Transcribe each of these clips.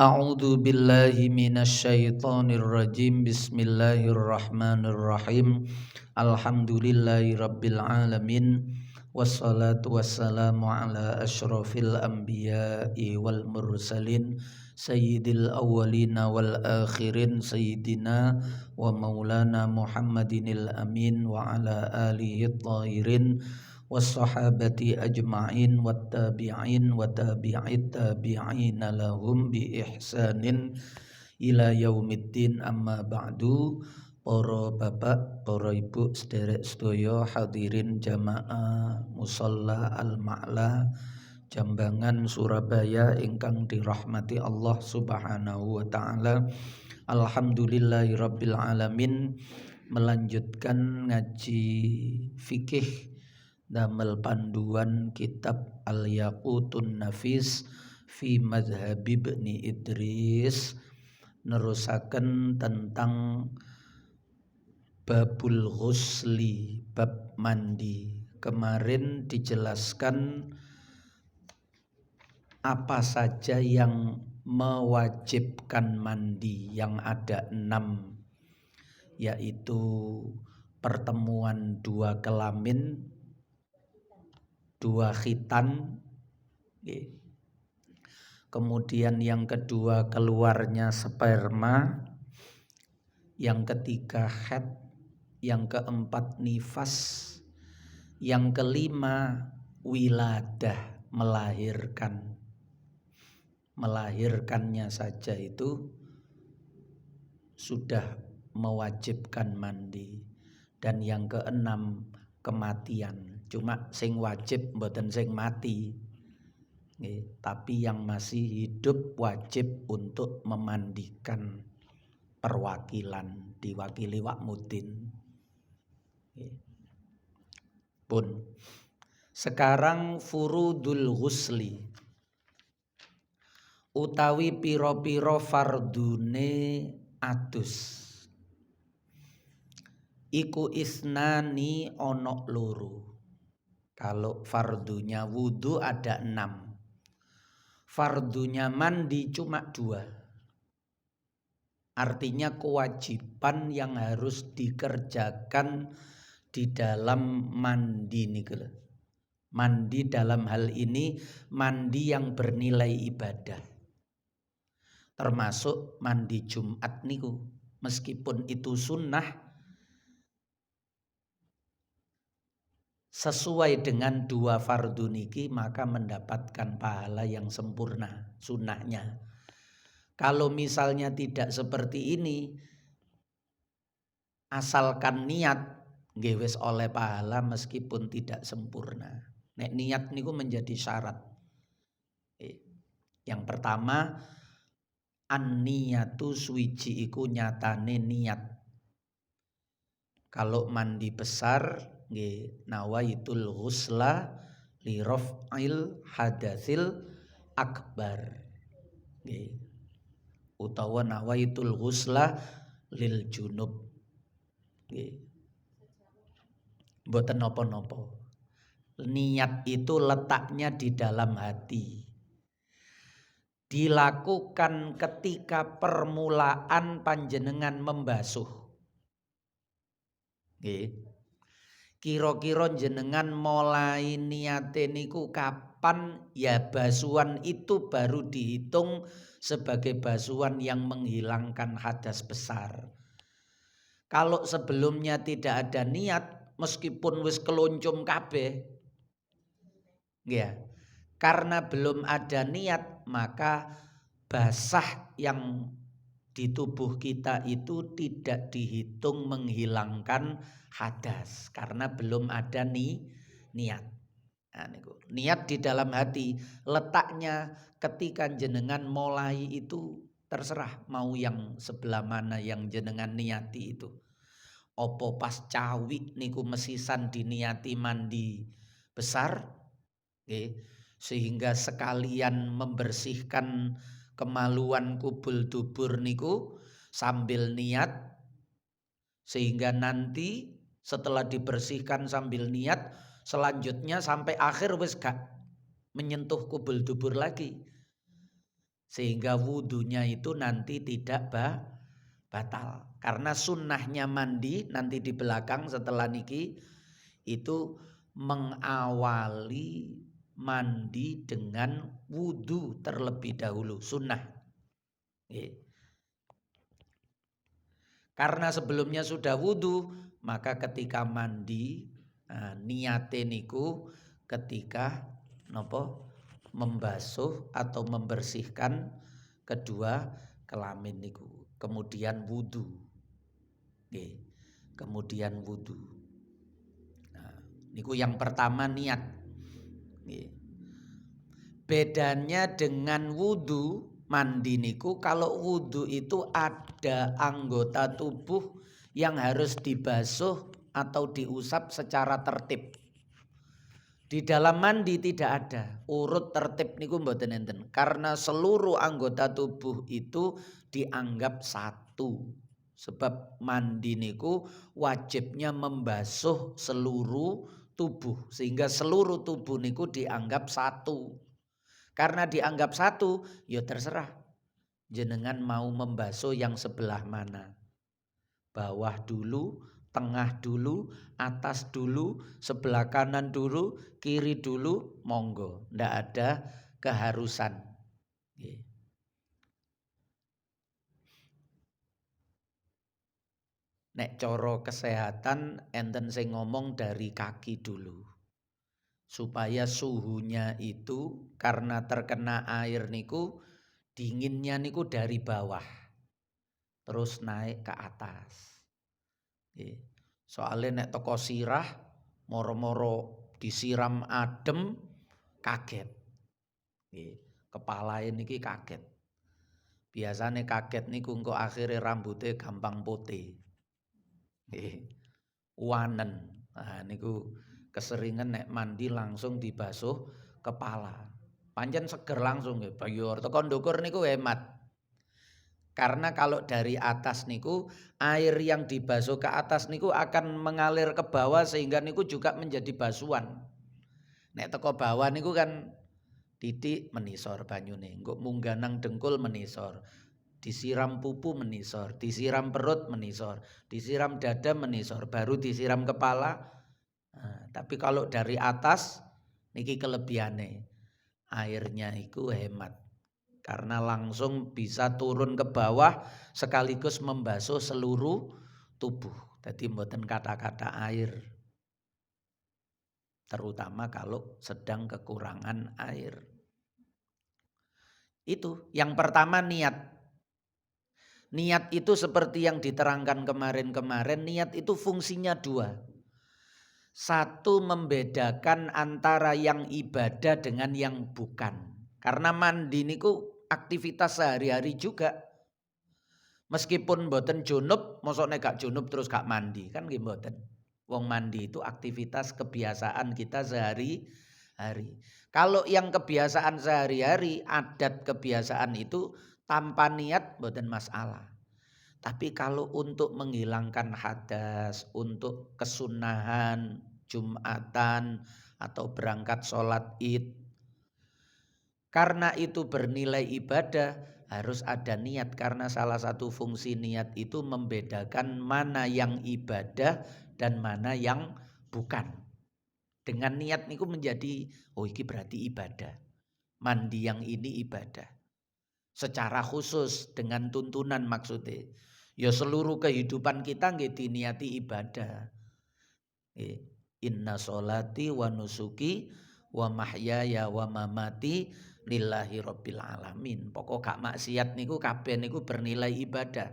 A'udzu billahi minasyaitonir rajim. Bismillahirrahmanirrahim. Alhamdulillahi rabbil alamin. Wassalatu wassalamu ala asyrafil anbiya'i wal mursalin sayyidil awwalina wal akhirin sayyidina wa maulana Muhammadinil amin wa ala alihi thahirin wassahabati ajma'in wattabi'in wa tabi'it tabi'ina lahum bi ihsanin ila yaumiddin, amma ba'du. Para bapak, para ibu, sederek sedaya hadirin jamaah musalla Al-Ma'la Jambangan Surabaya ingkang dirahmati Allah Subhanahu wa taala. Alhamdulillahirabbil alamin. Melanjutkan ngaji fikih damel panduan kitab Al-Yaqutun Nafis fi Madhhab Ibni Idris, nerusaken tentang babul ghusli, bab mandi. Kemarin dijelaskan apa saja yang mewajibkan mandi, yang ada 6, yaitu pertemuan 2 kelamin, 2 khitan, kemudian yang kedua keluarnya sperma, yang ketiga haid, yang keempat nifas, yang kelima wiladah, melahirkan. Melahirkannya saja itu sudah mewajibkan mandi. Dan yang keenam kematian. Cuma sing wajib mboten sing mati. Tapi yang masih hidup wajib untuk memandikan, perwakilan, diwakili Wak Mudin. Pun sekarang furudul ghusli, utawi piro-piro fardune adus, iku isnani onok loro. Kalau fardunya wudu ada 6, fardunya mandi cuma 2. Artinya kewajiban yang harus dikerjakan di dalam mandi niku. Mandi dalam hal ini mandi yang bernilai ibadah. Termasuk mandi Jumat niku, meskipun itu sunnah, sesuai dengan 2 fardu niki maka mendapatkan pahala yang sempurna sunnahnya. Kalau misalnya tidak seperti ini, asalkan niat nggih wis oleh pahala meskipun tidak sempurna. Nek niat niku menjadi syarat. Yang pertama, an-niyatu suwiji iku nyatane niat. Kalau mandi besar nggih nawaitul ghusla li raf'il hadatsil akbar. Nggih. Utawa nawaitul ghusla lil junub. Nggih. Mboten napa-napa. Niat itu letaknya di dalam hati. Dilakukan ketika permulaan panjenengan membasuh. Nggih. Kira-kira jenengan mulai niate niku kapan, ya basuhan itu baru dihitung sebagai basuhan yang menghilangkan hadas besar. Kalau sebelumnya tidak ada niat, meskipun wis keloncom kabeh, ya, karena belum ada niat, maka basah yang di tubuh kita itu tidak dihitung menghilangkan hadas karena belum ada niat. Nah, niat di dalam hati, letaknya ketika jenengan mulai itu terserah mau yang sebelah mana yang jenengan niati itu. Opo pas cawi niku mesisan diniati mandi besar, sehingga sekalian membersihkan kemaluan kubul dubur niku sambil niat, sehingga nanti setelah dibersihkan sambil niat, selanjutnya sampai akhir wis gak menyentuh kubul dubur lagi. Sehingga wudunya itu nanti tidak batal. Karena sunnahnya mandi nanti di belakang setelah niki itu mengawali mandi dengan wudu terlebih dahulu, sunnah. Karena sebelumnya sudah wudu, maka ketika mandi niate niku ketika membasuh atau membersihkan kedua kelamin niku, kemudian wudu. Kemudian wudu. Nah, niku yang pertama niat. Bedanya dengan wudu, mandi niku, kalau wudu itu ada anggota tubuh yang harus dibasuh atau diusap secara tertib. Di dalam mandi tidak ada urut tertib niku mboten enten, karena seluruh anggota tubuh itu dianggap satu. Sebab mandi niku wajibnya membasuh seluruh tubuh, sehingga seluruh tubuh niku dianggap satu. Karena dianggap satu, ya terserah jenengan mau membasuh yang sebelah mana. Bawah dulu, tengah dulu, atas dulu, sebelah kanan dulu, kiri dulu, monggo. Ndak ada keharusan. Nek coro kesehatan enten sing ngomong dari kaki dulu. Supaya suhunya itu karena terkena air niku dinginnya niku dari bawah terus naik ke atas. Soalnya nek toko sirah moro-moro disiram adem kaget. Kepala ini kaget. Biasanya kaget niku engko akhirnya rambutnya gampang putih. Wanen. Nah niku keseringan nek mandi langsung dibasuh kepala. Pancen seger langsung nggih. Bayur teko ndukur niku hemat. Karena kalau dari atas niku air yang dibasuh ke atas niku akan mengalir ke bawah sehingga niku juga menjadi basuhan. Nek teko bawah niku kan titik menisor banyune, engko munggah nang dengkul menisor. Disiram pupu menisor, disiram perut menisor, disiram dada menisor, baru disiram kepala. Nah, tapi kalau dari atas niki kelebihane airnya itu hemat. Karena langsung bisa turun ke bawah sekaligus membasuh seluruh tubuh. Jadi mboten kata-kata air. Terutama kalau sedang kekurangan air. Itu yang pertama niat. Niat itu seperti yang diterangkan kemarin-kemarin, niat itu fungsinya dua. Satu, membedakan antara yang ibadah dengan yang bukan. Karena mandi niku aktivitas sehari-hari juga. Meskipun mboten junub, mosok nek gak junub terus gak mandi, kan nggih mboten. Wong mandi itu aktivitas kebiasaan kita sehari-hari. Kalau yang kebiasaan sehari-hari, adat kebiasaan itu tanpa niat mboten masalah. Tapi kalau untuk menghilangkan hadas, untuk kesunahan, Jumatan atau berangkat sholat Id, karena itu bernilai ibadah, harus ada niat. Karena salah satu fungsi niat itu membedakan mana yang ibadah dan mana yang bukan. Dengan niat niku menjadi, oh ini berarti ibadah. Mandi yang ini ibadah. Secara khusus dengan tuntunan maksudnya. Ya seluruh kehidupan kita nggih diniati ibadah. Inna sholati wa nusuki wa mahyaya wa mamati lillahi rabbil alamin. Pokok gak maksiat niku kabeh niku bernilai ibadah.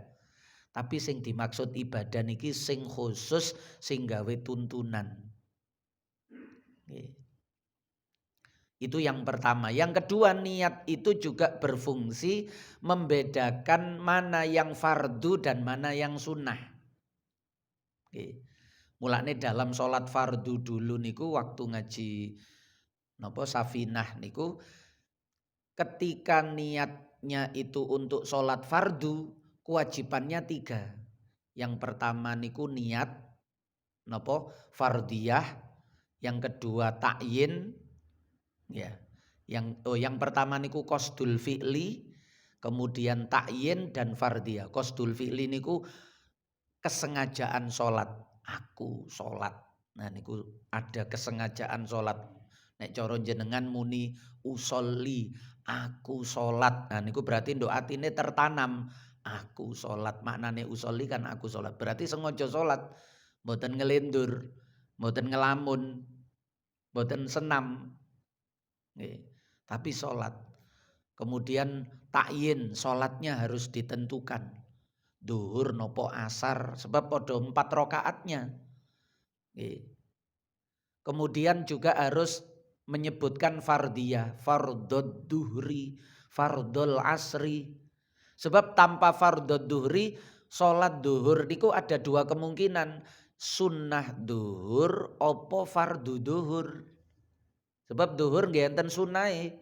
Tapi sing dimaksud ibadah niki sing khusus sing gawe tuntunan. Itu yang pertama. Yang kedua, niat itu juga berfungsi membedakan mana yang fardu dan mana yang sunnah. Mulane dalam sholat fardu dulu niku waktu ngaji Safinah niku, ketika niatnya itu untuk sholat fardu, kewajibannya 3. Yang pertama niku niat fardiyah, yang kedua ta'yin, ya. Yang pertama niku qasdul fi'li, kemudian ta'yin dan fardhiyah. Qasdul fi'li niku kesengajaan salat. Aku salat. Nah niku ada kesengajaan salat. Nek cara jenengan muni usolli, aku salat. Nah niku berarti nduk atine tertanam. Aku salat, maknane usolli kan aku salat. Berarti sengaja salat. Mboten ngelendur, mboten ngelamun, mboten senam. Nggih, tapi salat. Kemudian takyin, salatnya harus ditentukan. Duhur nopo asar, sebab pada 4 rakaatnya. Nggih. Kemudian juga harus menyebutkan fardhiyah, fardhud duhri, fardhul asri. Sebab tanpa fardhud duhri, salat duhur niku ada 2 kemungkinan. Sunnah duhur opo fardu duhur. Sebab duhur nggih enten sunnahe,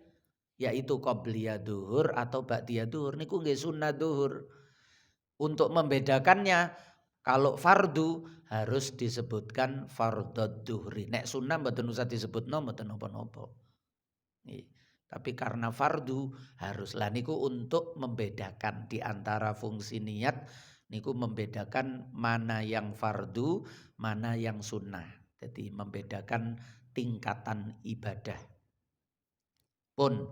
yaitu qobliyah duhur atau ba'diyah duhur niku nggih sunnah duhur. Untuk membedakannya, kalau fardu harus disebutkan fardhud duhri. Nek sunnah mboten usah disebutno mboten napa-napa. Tapi karena fardu haruslah niku untuk membedakan di antara fungsi niat niku membedakan mana yang fardu, mana yang sunnah. Jadi membedakan tingkatan ibadah. Pun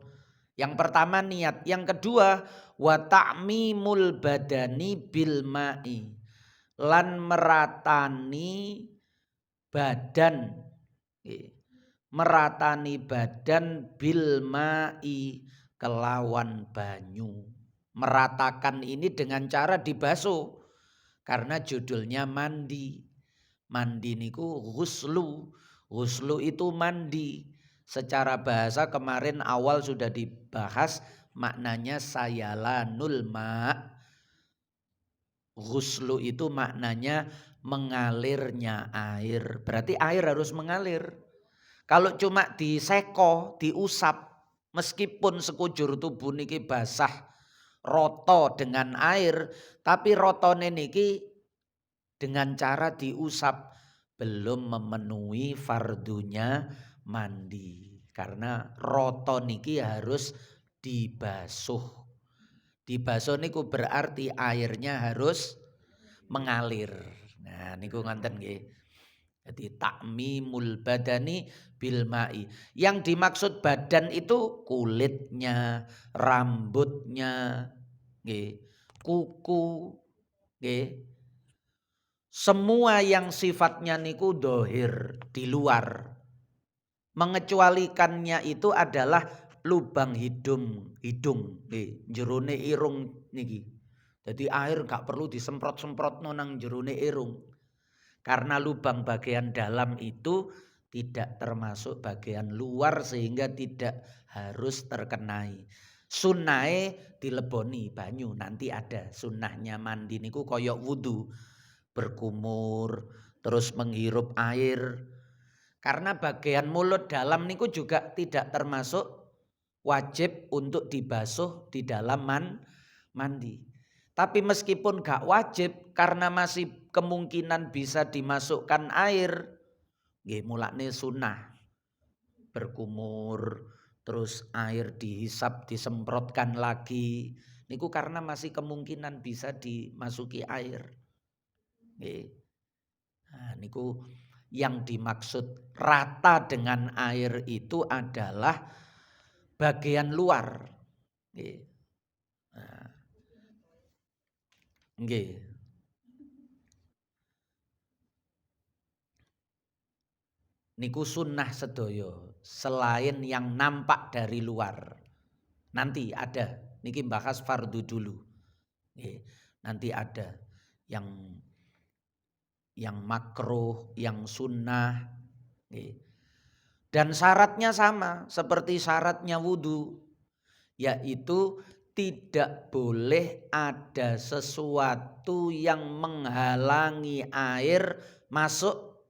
yang pertama niat, yang kedua wa ta'mimul badani bil ma'i, lan meratani badan, meratani badan bil ma'i kelawan banyu. Meratakan ini dengan cara dibasuh karena judulnya mandi. Mandi niku ghuslu. Ghuslu itu mandi. Secara bahasa kemarin awal sudah dibahas, maknanya sayalanul ma'. Ghuslu itu maknanya mengalirnya air. Berarti air harus mengalir. Kalau cuma diseko, diusap, meskipun sekujur tubuh niki basah roto dengan air, tapi rotone niki dengan cara diusap belum memenuhi fardunya mandi. Karena roto niki harus dibasuh. Dibasuh niku berarti airnya harus mengalir. Nah niku ngonten nggih. Jadi takmimul badani bil ma'i. Yang dimaksud badan itu kulitnya, rambutnya, nggih, kuku, nggih. Semua yang sifatnya niku dohir di luar. Mengecualikannya itu adalah lubang hidung, jerone irung niki. Jadi air gak perlu disemprot-semprot nang jerone irung. Karena lubang bagian dalam itu tidak termasuk bagian luar sehingga tidak harus terkenai. Sunnahe dileboni banyu, nanti ada sunnahnya mandi niku koyok wudu, berkumur, terus menghirup air. Karena bagian mulut dalam niku juga tidak termasuk wajib untuk dibasuh di dalam mandi. Tapi meskipun gak wajib karena masih kemungkinan bisa dimasukkan air, nggih mulane sunnah berkumur, terus air dihisap disemprotkan lagi. Niku karena masih kemungkinan bisa dimasuki air. Nggih. Nah, niku yang dimaksud rata dengan air itu adalah bagian luar. Nggih. Nah, nggih. Niku sunnah sedoyo selain yang nampak dari luar. Nanti ada, niki bahas fardu dulu. Nanti ada yang makruh, yang sunnah. Dan syaratnya sama seperti syaratnya wudu, yaitu tidak boleh ada sesuatu yang menghalangi air masuk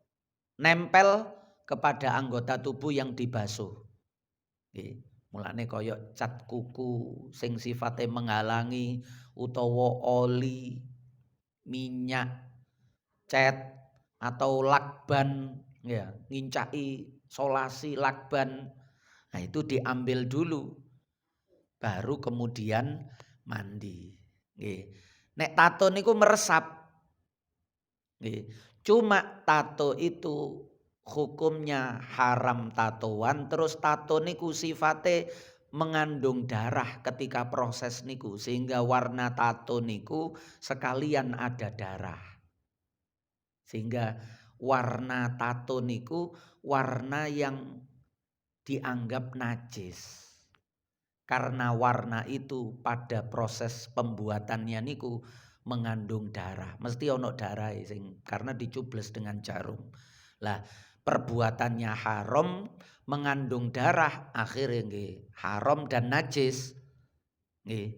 nempel kepada anggota tubuh yang dibasuh. Mulane koyok cat kuku sing sifatnya menghalangi utawa oli, minyak, cat atau lakban ya, ngincai solasi lakban. Nah itu diambil dulu. Baru kemudian mandi. Nggih. Nek tato niku meresap. Nggih. Cuma tato itu hukumnya haram tatoan, terus tato niku sifate mengandung darah ketika proses niku sehingga warna tato niku sekalian ada darah. Sehingga warna tato niku warna yang dianggap najis. Karena warna itu pada proses pembuatannya niku mengandung darah. Mesti ono darah sing karena dicubles dengan jarum. Lah perbuatannya haram mengandung darah akhirnya nggih haram dan najis. Nggih.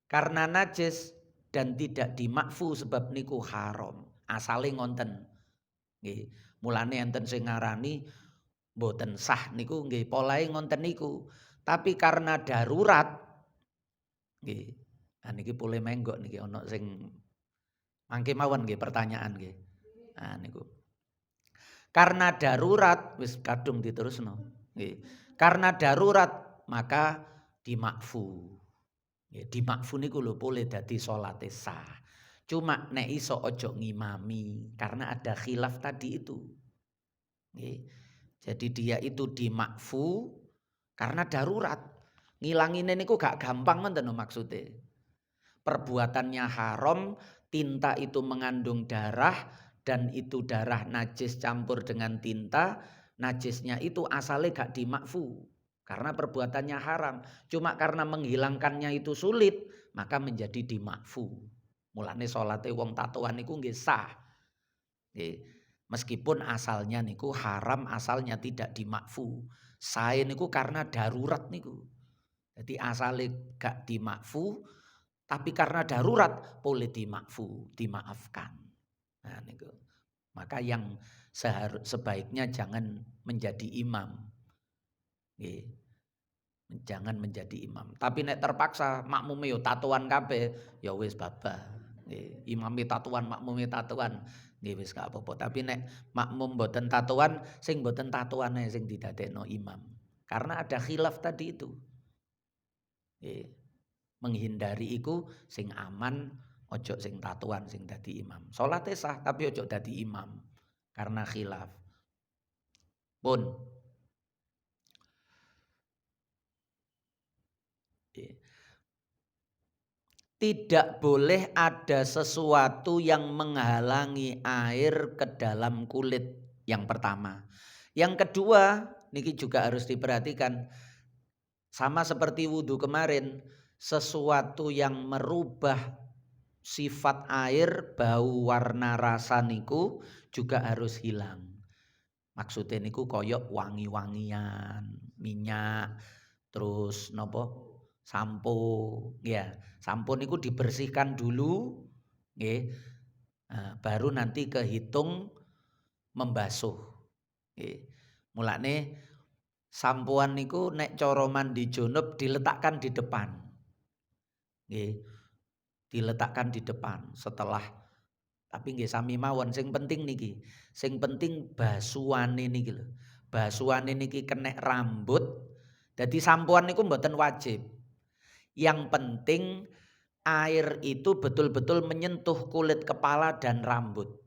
Karena najis dan tidak dimakfu sebab niku haram. Asale ngonten. Nggih. Mulane enten sing ngarani mboten sah niku nggih polahe ngonten niku. Tapi karena darurat nggih. Nah niki pule menggok niki ana sing mangke mawon nggih pertanyaan nggih. Nah niku. Karena darurat wis kadung diterusno. Nggih. Karena darurat maka dimakfu. Nggih, dimakfu niku lho pule dadi salate sah. Cuma nek iso ojo ngimami karena ada khilaf tadi itu. Nggih. Jadi dia itu dimakfu karena darurat. Ngilangine niku gak gampang ngoten lho maksude. Perbuatannya haram, tinta itu mengandung darah dan itu darah najis campur dengan tinta, najisnya itu asalnya gak dimakfu karena perbuatannya haram. Cuma karena menghilangkannya itu sulit, maka menjadi dimakfu. Mulane salate wong tatoan niku nggih sah. Nggih. Meskipun asalnya niku haram, asalnya tidak dimakfu. Sae niku karena darurat niku. Jadi asalnya gak dimakfu, tapi karena darurat boleh dimakfu, dimaafkan. Nah niku. Maka yang sebaiknya jangan menjadi imam. Nggih. Jangan menjadi imam. Tapi nek terpaksa makmume yo tatoan kabeh, ya wis babah. Nggih, imame tatoan, makmume tatoan, nggih wis gak apa-apa. Tapi nek makmum mboten tatoan, sing mboten tatoan ae sing didadekno imam. Karena ada khilaf tadi itu. Nggih. Menghindari iku sing aman, ojo sing tatuan sing dadi imam. Salate sah tapi ojo dadi imam karena khilaf. Pun. Tidak boleh ada sesuatu yang menghalangi air ke dalam kulit yang pertama. Yang kedua, niki juga harus diperhatikan. Sama seperti wudhu kemarin, sesuatu yang merubah sifat air, bau, warna, rasa niku juga harus hilang. Maksudnya niku koyok wangi-wangian, minyak, terus nopo sampo, ya. Sampo niku dibersihkan dulu, nggih. Baru nanti kehitung membasuh. Nggih. Mulane sampoan niku nek cara mandi junub diletakkan di depan. Nggih. Diletakkan di depan setelah tapi nggih sami mawon sing penting niki. Sing penting basuhane niki lho. Basuhane niki kenek rambut. Dadi sampoan niku mboten wajib. Yang penting air itu betul-betul menyentuh kulit kepala dan rambut.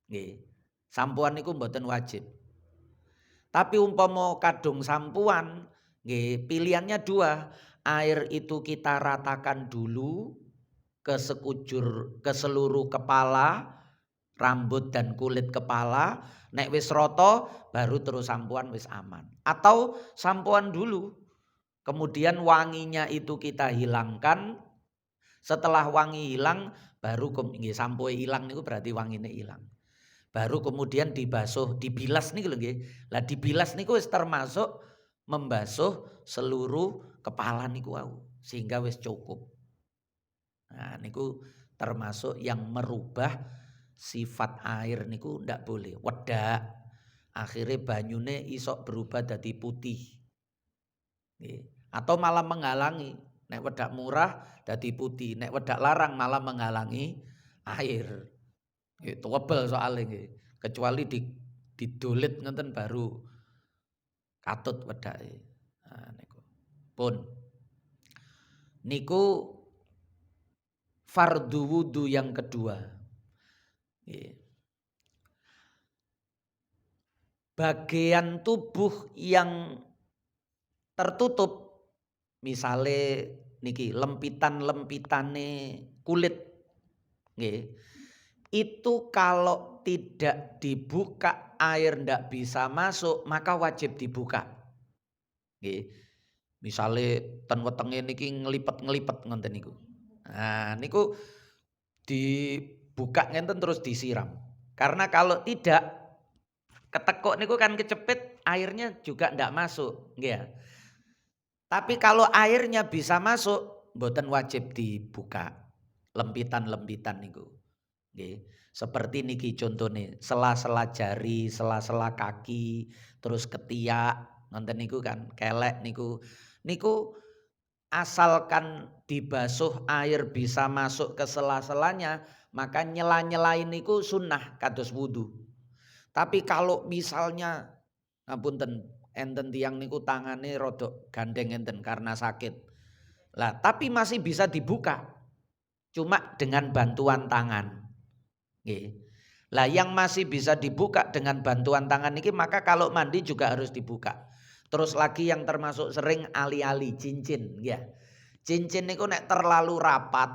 Nggih. Sampoan niku mboten wajib. Tapi umpama kadung sampoan, nggih, pilihannya dua. Air itu kita ratakan dulu ke seluruh kepala, rambut dan kulit kepala. Nek wis rata baru terus sampoan wis aman. Atau sampoan dulu. Kemudian wanginya itu kita hilangkan. Setelah wangi hilang baru nggih sampoe ilang niku berarti wangine ilang. Baru kemudian dibasuh, dibilas niku lho nggih. Lah dibilas niku wis termasuk membasuh seluruh kepala niku wau sehingga wis cukup. Nah niku termasuk yang merubah sifat air niku ndak boleh. Wedak. Akhirnya banyune isok berubah jadi putih. Atau malah menghalangi. Nek wedak murah jadi putih. Nek wedak larang malah menghalangi air. Itu webel soalnya nggih. Kecuali didolit ngenten baru katut wedake. Nah niku. Pun niku fardu wudu yang kedua. Bagian tubuh yang tertutup, misale niki lempitan-lempitane kulit, itu kalau tidak dibuka air ndak bisa masuk, maka wajib dibuka. Misale ten wetenge niki ngelipet-ngelipet ngoten niku. Nah, niku dibuka ngenten terus disiram. Karena kalau tidak ketekuk niku kan kecepit, airnya juga ndak masuk, nggih. Tapi kalau airnya bisa masuk, mboten wajib dibuka lempitan-lempitan niku. Nggih. Seperti niki contone, sela-sela jari, sela-sela kaki, terus ketiak, nonton niku kan, kelek niku. Niku asalkan dibasuh air bisa masuk ke sela-selanya, maka nyela-nyelain niku sunnah kados wudu. Tapi kalau misalnya ngapunten enten tiang niku tangane rodok gandeng enten karena sakit. Lah, tapi masih bisa dibuka. Cuma dengan bantuan tangan. Nggih. Lah yang masih bisa dibuka dengan bantuan tangan ini, maka kalau mandi juga harus dibuka. Terus lagi yang termasuk sering ali-ali cincin, ya. Cincin niku nek terlalu rapat,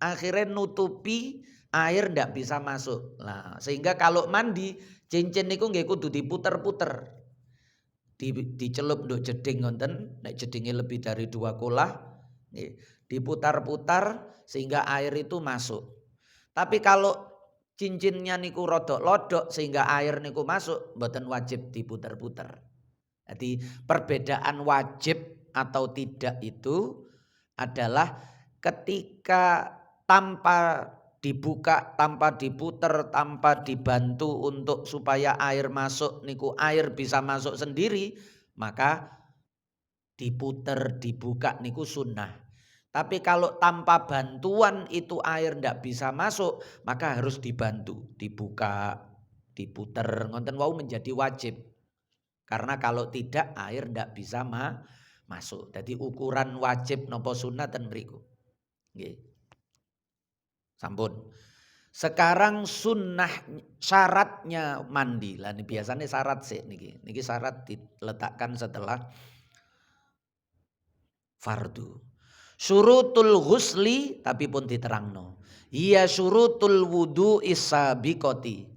akhirnya nutupi air ndak bisa masuk. Nah, sehingga kalau mandi cincin niku nggih kudu diputer-puter. Dicelup nduk jeding ngonten, nek jedingnya lebih dari 2 kolah, diputar-putar sehingga air itu masuk. Tapi kalau cincinnya niku rodok lodok sehingga air niku masuk, mboten wajib diputer-puter. Jadi perbedaan wajib atau tidak itu adalah ketika tanpa dibuka, tanpa diputer, tanpa dibantu untuk supaya air masuk niku air bisa masuk sendiri, maka diputer, dibuka niku sunnah. Tapi kalau tanpa bantuan itu air ndak bisa masuk, maka harus dibantu, dibuka, diputer, ngonten wau menjadi wajib. Karena kalau tidak air ndak bisa masuk. Jadi ukuran wajib nopo sunnah ten mriku. Nggih. Sampun. Sekarang sunnah syaratnya mandi. Lah ini biasanya syarat sih niki. Niki syarat diletakkan setelah fardu. Syurutul ghusli tapi pun diterangno. Iya syurutul wudu isabiqoti.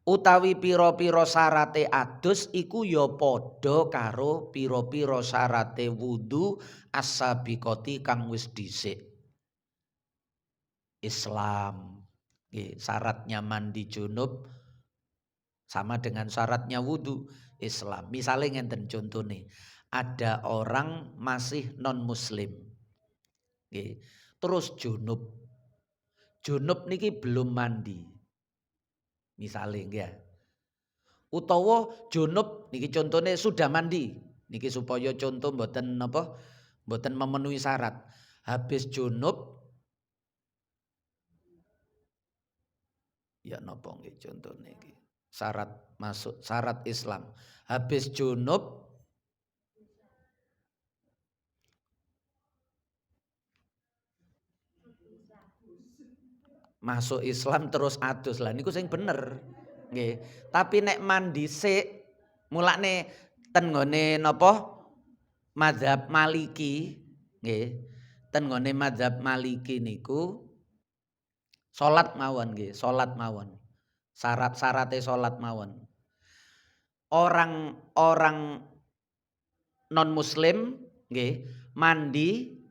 Utawi piro-piro syarate adus iku ya padha karo piro-piro syarate wudu as-sabiqoti kang wis dhisik. Islam. Syaratnya mandi junub sama dengan syaratnya wudu Islam. Misalnya ngenten contohnya, ada orang masih non muslim. Terus junub. Junub niki belum mandi. Misalnya ya. Utawa junub niki contohnya sudah mandi. Niki supaya contoh mboten napa? Mboten memenuhi syarat. Habis junub ya napa nggih contone iki. Syarat masuk syarat Islam. Habis junub masuk Islam terus adus lah niku sing bener. Nggih. Tapi nek mandi sik mulane ten nggone napa? Mazhab Maliki nggih. Ten nggone mazhab Maliki niku salat mawon nggih, salat mawon. Syarat-syarate salat mawon. Orang non muslim nggih mandi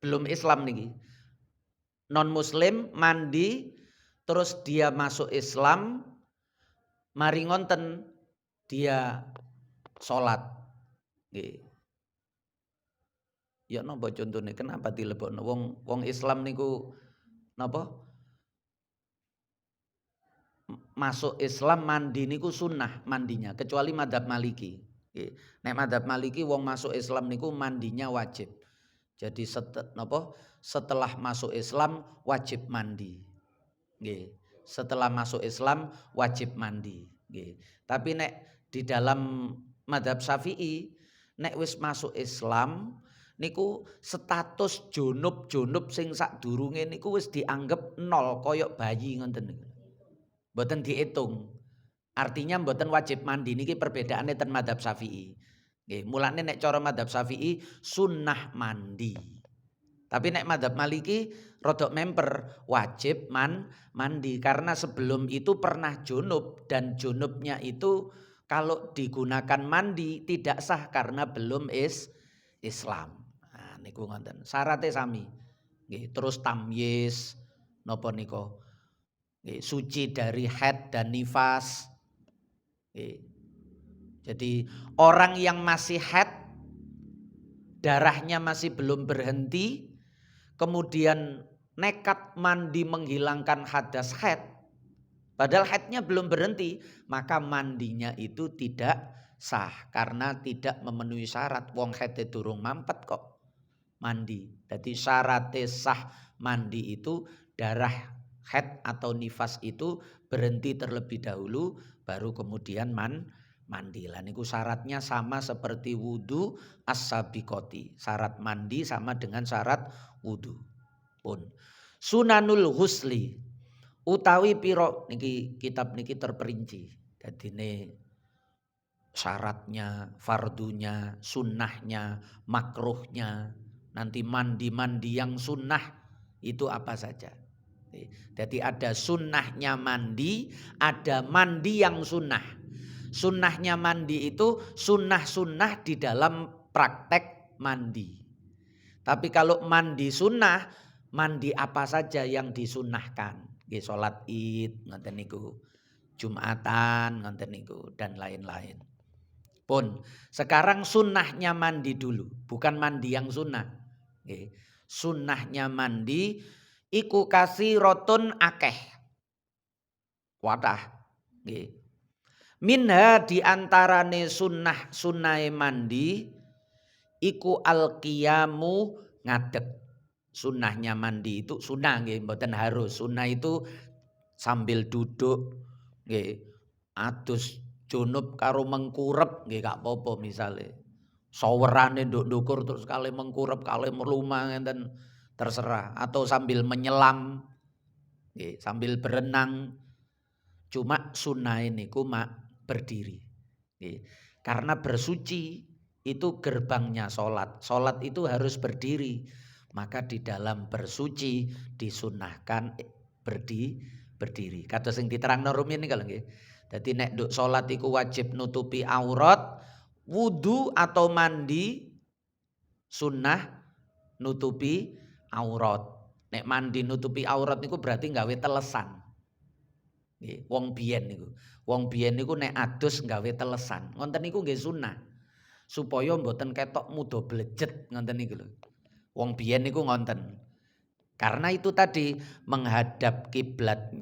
belum Islam niki. Non muslim mandi terus dia masuk Islam mari ngonten dia salat nggih. Ya napa contone kenapa dilebokno wong Islam niku napa? Masuk Islam mandi niku sunnah mandinya kecuali madzhab Maliki. Nek madzhab Maliki wong masuk Islam niku mandinya wajib. Jadi setelah masuk Islam wajib mandi. Nggih. Setelah masuk Islam wajib mandi. Nggih. Tapi nek di dalam madzhab Syafi'i nek wis masuk Islam niku status junub sing sadurunge niku wis dianggep nol koyok bayi ngoten niku. Mboten diitung. Artinya mboten wajib mandi niki perbedaane ten madzhab Syafi'i. Nggih, mulane nek cara madzhab Syafi'i sunnah mandi. Tapi nek madzhab Maliki rodok memper wajib mandi karena sebelum itu pernah junub dan junubnya itu kalau digunakan mandi tidak sah karena belum Islam. Nah niku ngoten. Syaratnya sami. Nggih, terus tamyiz napa nika? Nggih, suci dari haid dan nifas. Nggih. Jadi orang yang masih haid darahnya masih belum berhenti kemudian nekat mandi menghilangkan hadas haid, padahal haidnya belum berhenti, maka mandinya itu tidak sah karena tidak memenuhi syarat. Wong haid durung mampet kok mandi. Jadi syaratnya sah mandi itu darah haid atau nifas itu berhenti terlebih dahulu baru kemudian mandi. Lah niku syaratnya sama seperti wudu as-sabiqoti. Syarat mandi sama dengan syarat wudu. Pun sunanul husli utawi piro niki kitab niki terperinci. Dadine syaratnya, fardunya, sunnahnya, makruhnya, nanti mandi-mandi yang sunnah itu apa saja. Jadi ada sunnahnya mandi, ada mandi yang sunnah. Sunnahnya mandi itu sunnah-sunnah di dalam praktek mandi. Tapi kalau mandi sunnah, mandi apa saja yang disunnahkan. Sholat id, ngoten niku. Jumatan, ngoten niku dan lain-lain. Pun sekarang sunnahnya mandi dulu, bukan mandi yang sunnah. Sunnahnya mandi iku kasirotun akeh. Wadah. Minha diantarane sunnah mandi iku al-qiyamu ngadeg. Sunnahnya mandi itu sunnah nggih, mboten harus. Sunnah itu sambil duduk nggih. Adus junub karo mengkurep nggih gak apa-apa misale. Sawerane nduk ndukur terus kali mengkurep kali merlumah ngenten terserah atau sambil menyelam nggih, sambil berenang. Cuma sunnah niku mak berdiri. Nggih. Karena bersuci itu gerbangnya sholat. Sholat itu harus berdiri. Maka di dalam bersuci disunnahkan berdiri. Kados sing diterangno rumiyin niku lho nggih. Dadi nek nduk sholat iku wajib nutupi aurat, wudu atau mandi sunnah nutupi aurat. Nek mandi nutupi aurat niku berarti gawe telesan. Wong biyen niku. Wong biyen niku nek adus gawe telesan. Ngoten niku nggih sunnah. Supaya mboten ketok muda blejet ngoten niku lho. Wong biyen niku ngonten. Karena itu tadi menghadap kiblat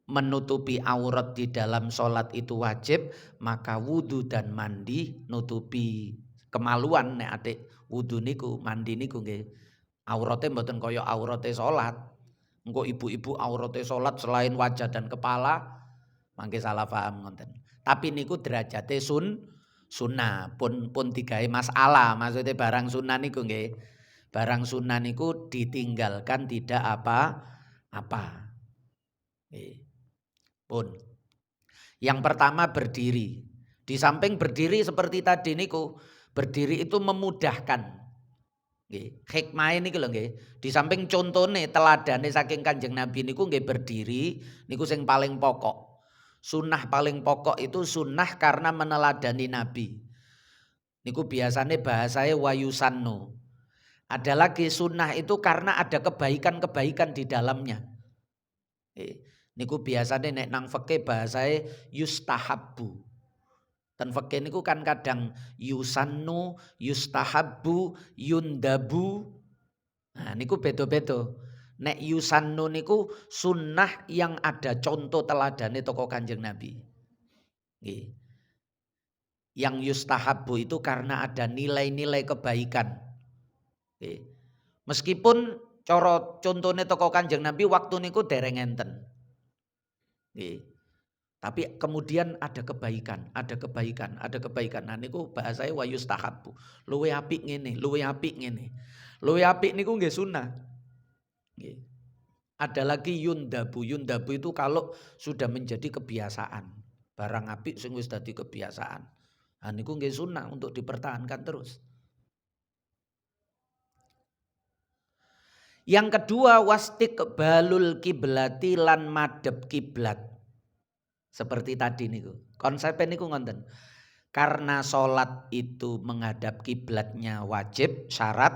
menutupi aurat di dalam sholat itu wajib, maka wudu dan mandi nutupi kemaluan. Nek atik wudu niku mandi niku nggih aurate mboten kaya aurate sholat. Engko ibu-ibu aurate sholat selain wajah dan kepala mangke salah paham ngonten. Tapi niku derajate sunnah pun digawe masalah. Maksudnya barang sunnah niku nggih. Barang sunnah niku ditinggalkan tidak apa-apa. Pun. Yang pertama berdiri. Di samping berdiri seperti tadi niku, berdiri itu memudahkan. Hikmah ini lho nggih. Di samping contone teladane saking Kanjeng Nabi niku nggih berdiri niku sing paling pokok. Sunnah paling pokok itu sunnah karena meneladani Nabi. Niku biasanya bahasanya wayusannu. Ada lagi sunnah itu karena ada kebaikan-kebaikan di dalamnya. Niku biasanya nek nang fikih bahasanya yustahabbu. Dan fikih niku kan kadang yusannu, yustahabbu, yundabu. Nah niku beda-beda. Nek yusannu niku sunnah yang ada contoh teladane toko Kanjeng Nabi. Yang yustahabbu itu karena ada nilai-nilai kebaikan. Meskipun cara contohnya toko Kanjeng Nabi waktu niku dereng enten. Tapi kemudian ada kebaikan. Nah niku bahasane wa yustahabbu. Luwe apik ngene. Luwe apik niku nggih sunah. Nggih. Ada lagi yundabu. Yundabu itu kalau sudah menjadi kebiasaan. Barang apik sing wis dadi kebiasaan. Nah niku nggih sunah untuk dipertahankan terus. Yang kedua wastiqbalul kiblati lan madhep kiblat. Seperti tadi niku. Konsepnya niku ngonten. Karena sholat itu menghadap kiblatnya wajib, syarat,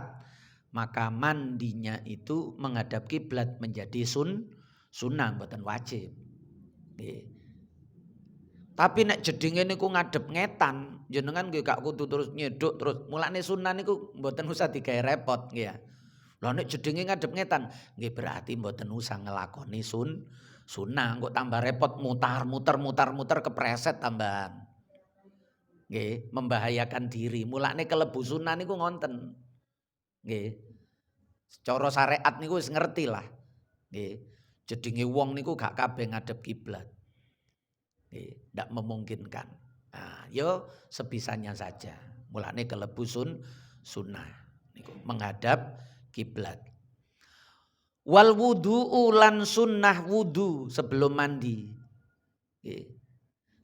maka mandinya itu menghadap kiblat menjadi sunnah, mboten wajib. Nggih. Tapi nek jedinge niku ngadep ngetan, jenengan nggih gak kudu terus nyeduk terus. Mulane sunnah niku mboten usah digawe repot nggih ya. Lah nek jedinge ngadep ngetan, nggih berarti mboten usah ngelakoni sunnah, kok tambah repot mutar kepreset tambahan. Nggih, membahayakan diri. Mulane kelebu sunnah niku ngonten. Nggih. Cara syariat niku wis ngerti lah. Nggih. Jedinge wong niku gak kabeh ngadep kiblat. Nggih, ndak memungkinkan. Nah, yo sebisanya saja. Mulane kelebu sunnah niku menghadap kiblat. Wal wudu'u lan sunnah wudu sebelum mandi.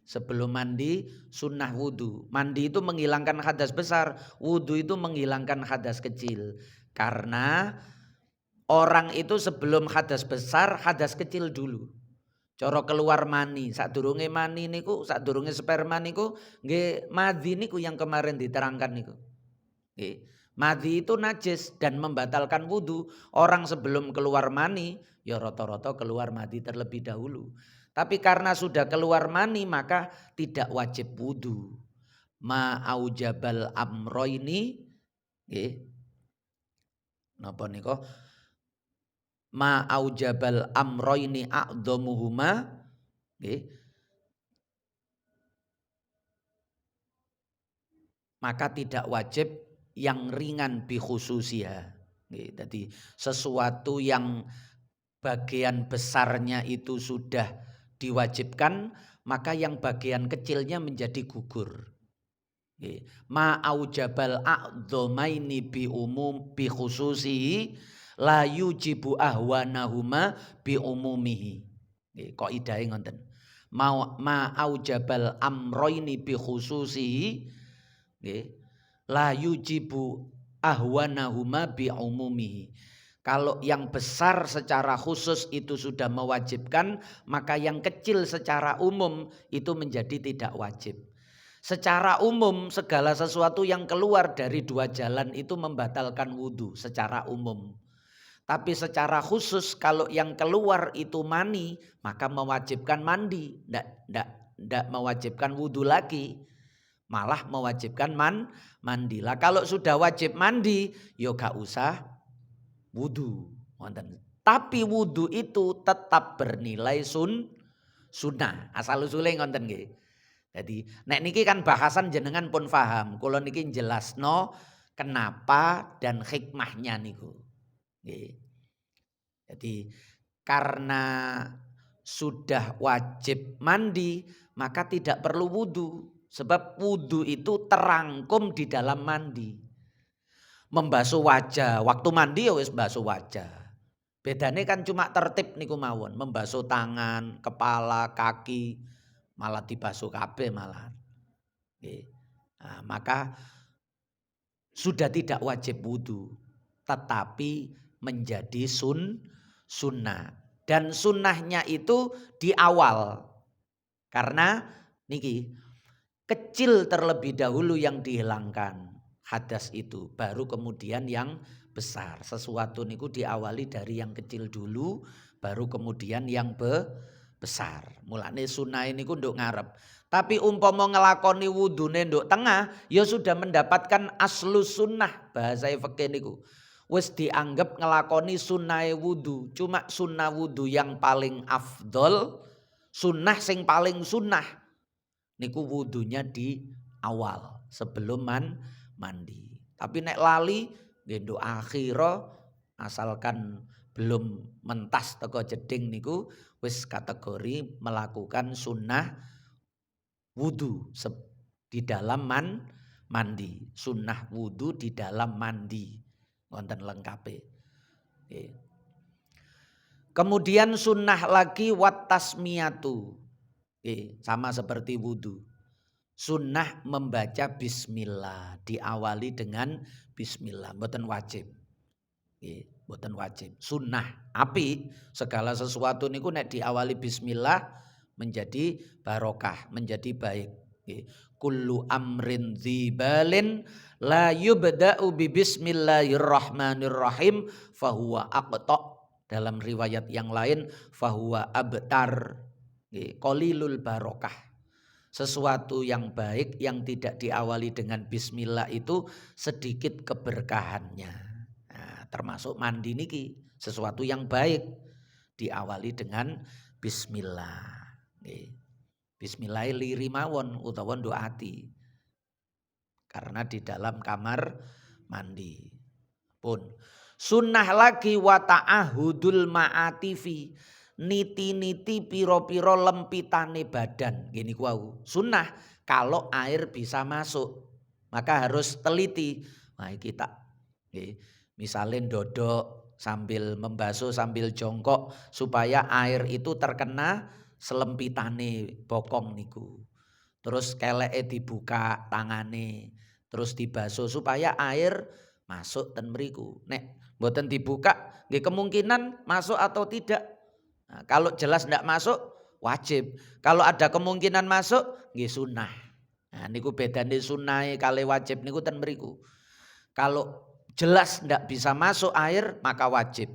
Sebelum mandi sunnah wudu. Mandi itu menghilangkan hadas besar, wudu itu menghilangkan hadas kecil. Karena orang itu sebelum hadas besar, hadas kecil dulu. Cara keluar mani, sadurunge mani niku, sadurunge sperma niku, nggih madhi niku yang kemarin diterangkan niku. Nggih. Madhi itu najis dan membatalkan wudu. Orang sebelum keluar mani, ya rata-rata keluar madhi terlebih dahulu. Tapi karena sudah keluar mani maka tidak wajib wudu. Ma'aujabal amroini, nggih. Napa nika? Ma'aujabal amroini a'dhamuhuma, nggih. Maka tidak wajib yang ringan bi khususia. Jadi sesuatu yang bagian besarnya itu sudah diwajibkan, maka yang bagian kecilnya menjadi gugur. Ma aujabal a'dhamaini bi umum bi khususihi la yujibu ahwanahuma bi umumihi. Kok idahe ngoten. Ma aujabal amroini bi khususihi la yujibu ahwanahuma bi umumihi. Kalau yang besar secara khusus itu sudah mewajibkan, maka yang kecil secara umum itu menjadi tidak wajib. Secara umum segala sesuatu yang keluar dari dua jalan itu membatalkan wudu secara umum. Tapi secara khusus kalau yang keluar itu mani, maka mewajibkan mandi, tidak mewajibkan wudu lagi. Malah mewajibkan mandi. Lah kalau sudah wajib mandi, yo gak usah wudu. Tapi wudu itu tetap bernilai sunnah. Asal usule ngoten nggih. Jadi nek niki kan bahasan jenengan pun paham. Kula niki jelasno kenapa dan hikmahnya niku. Nggih. Jadi karena sudah wajib mandi maka tidak perlu wudu. Sebab wudu itu terangkum di dalam mandi. Membasuh wajah, waktu mandi ya wis basuh wajah. Bedane kan cuma tertib niku mawon, membasuh tangan, kepala, kaki, malah dibasuh kabeh malah. Nah, maka sudah tidak wajib wudu, tetapi menjadi sunnah. Dan sunnahnya itu di awal. Karena niki kecil terlebih dahulu yang dihilangkan hadas itu, baru kemudian yang besar. Sesuatu niku diawali dari yang kecil dulu, baru kemudian yang besar. Mulane sunah niku nduk ngarep. Tapi umpama ngelakoni wudune nduk tengah, ya sudah mendapatkan aslu sunnah bahasa fikih niku. Wis dianggap ngelakoni sunnah wudu. Cuma sunnah wudu yang paling afdol, sunnah sing paling sunnah niku wudunya di awal sebelum mandi. Tapi nek lali gendok akhira asalkan belum mentas teko jeding niku wis kategori melakukan sunnah wudu di dalam mandi. Sunnah wudu di dalam mandi. Wonten lengkape. Kemudian sunnah lagi wat tasmiyatu. Sama seperti wudu. Sunnah membaca bismillah, diawali dengan bismillah, mboten wajib. Mboten wajib. Sunnah, api segala sesuatu niku nek diawali bismillah menjadi barokah, menjadi baik. Kullu amrin dzibalin la yubda'u bi bismillahirrahmanirrahim fahuwa aqta. Dalam riwayat yang lain fahuwa abtar. Qalilul barokah. Sesuatu yang baik yang tidak diawali dengan bismillah itu sedikit keberkahannya. Nah, termasuk mandi niki sesuatu yang baik diawali dengan bismillah. Bismillah liri mawon utawa doati. Karena di dalam kamar mandi. Pun sunnah lagi wa ta'ahudul ma'atifi. Niti-niti piro-piro lempitane badan. Gini kuau. Sunnah kalau air bisa masuk. Maka harus teliti. Nah kita. Misalnya dodok sambil membasuh sambil jongkok. Supaya air itu terkena selempitane bokong niku. Terus keleke dibuka tangane. Terus dibasuh supaya air masuk ten mriku. Nek mboten dibuka nggih kemungkinan masuk atau tidak. Nah, kalau jelas tidak masuk wajib. Kalau ada kemungkinan masuk nggih sunnah. Nah niku bedane sunnah kali wajib niku ten mriku. Kalau jelas tidak bisa masuk air maka wajib.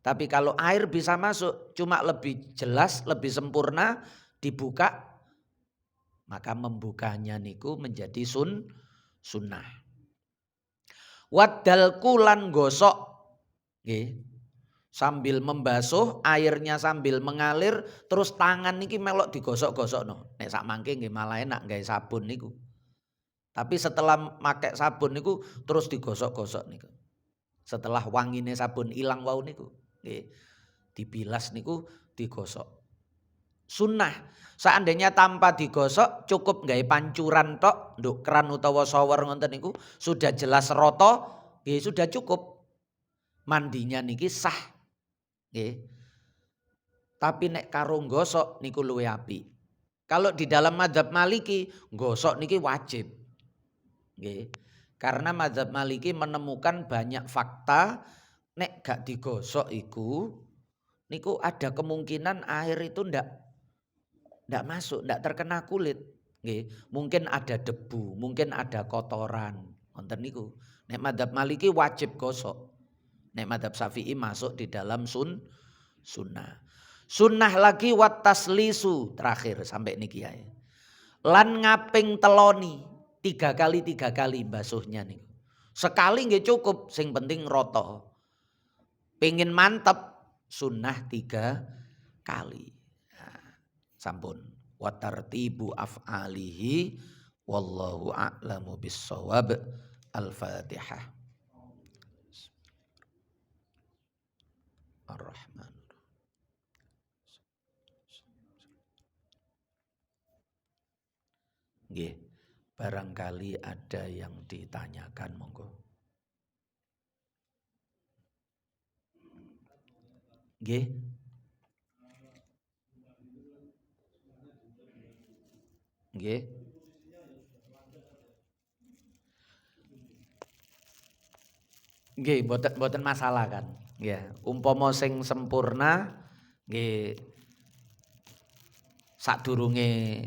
Tapi kalau air bisa masuk cuma lebih jelas, lebih sempurna dibuka maka membukanya niku menjadi sunnah. Wadalku lan gosok nggih. Sambil membasuh airnya sambil mengalir terus tangan niki melok digosok-gosokno. Nek sak mangke nggih malah enak gawe sabun niku. Tapi setelah pakai sabun niku terus digosok-gosok niku. Setelah wangine sabun ilang wau niku nggih dibilas niku digosok. Sunnah. Seandainya tanpa digosok cukup gawe pancuran tok nduk keran utawa shower ngoten niku sudah jelas roto nggih sudah cukup. Mandinya niki sah. Tapi nek karo gosok niku luwih apik. Kalau di dalam mazhab Maliki gosok niki wajib. Karena mazhab Maliki menemukan banyak fakta nek gak digosok iku niku ada kemungkinan air itu ndak masuk, ndak terkena kulit. Mungkin ada debu, mungkin ada kotoran. Wonten niku. Nek mazhab Maliki wajib gosok. Nek mazhab Syafi'i masuk di dalam sunnah. Sunnah lagi wat taslisu terakhir sampai niki ya. Lan ngaping teloni 3 kali basuhnya nih. Sekali nggih cukup, sing penting roto. Pengen mantep sunnah 3 kali. Nah, sampun. Wa tartibu af'alihi wallahu a'lamu bissawab. Al-Fatihah. Ar-Rahman. Nggih, barangkali ada yang ditanyakan monggo. Nggih. Nggih. Nggih, mboten masalah kan. Ya, umpama sing sempurna nggih sadurunge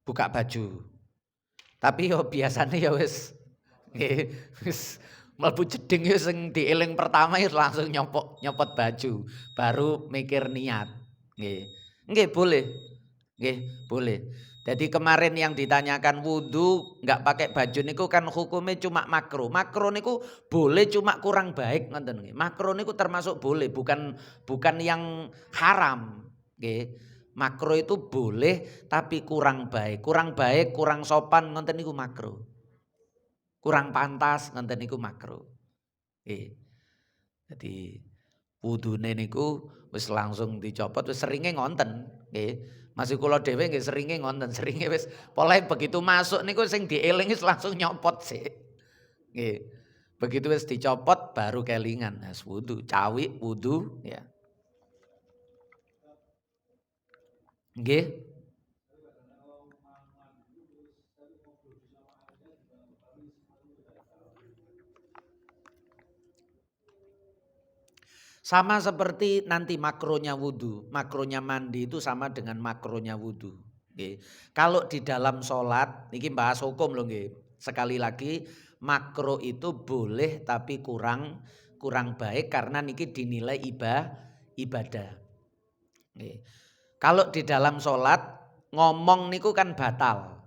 buka baju. Tapi yo biasanya ya wis nggih wis mlebu jeding yo sing dieling pertama ya langsung nyopot baju, baru mikir niat. Nggih. Nggih boleh. Nggih, boleh. Jadi kemarin yang ditanyakan wudu enggak pakai baju niku kan hukumnya cuma makro. Makro niku boleh cuma kurang baik ngoten nggih. Makro niku termasuk boleh bukan yang haram nggih. Makro itu boleh tapi kurang baik. Kurang baik, kurang sopan ngoten niku makro. Kurang pantas ngoten niku makro. Nggih. Jadi Wudune niku wis langsung dicopot, wis seringe ngonten, nggih. Masih kula dhewe nggih seringe ngonten, seringe wis polahe begitu masuk niku sing dieling wis langsung nyopot sik. Nggih. Begitu wis dicopot baru kelingan, wis wudu, cawik wudu ya. Nggih. Sama seperti nanti makronya wudu, makronya mandi itu sama dengan makronya wudu. Nggih. Kalau di dalam sholat, niki bahas hukum loh nggih. Sekali lagi makro itu boleh tapi kurang baik karena niki dinilai ibadah. Nggih. Kalau di dalam sholat ngomong niku kan batal.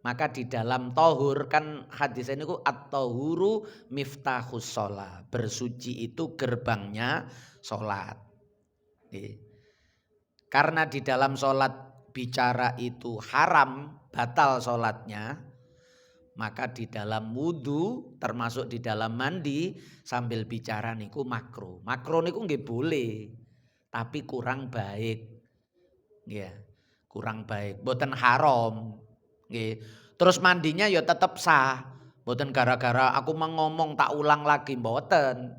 Maka di dalam tohur kan hadis ini ku at-tohuru miftahus sholat. Bersuci itu gerbangnya sholat. Karena di dalam sholat bicara itu haram, batal sholatnya. Maka di dalam wudu termasuk di dalam mandi sambil bicara niku makro. Makro niku nggih boleh. Tapi kurang baik. Ya, kurang baik. Boten haram. Nggih. Terus mandinya ya tetap sah. Mboten gara-gara aku ngomong tak ulang lagi mboten.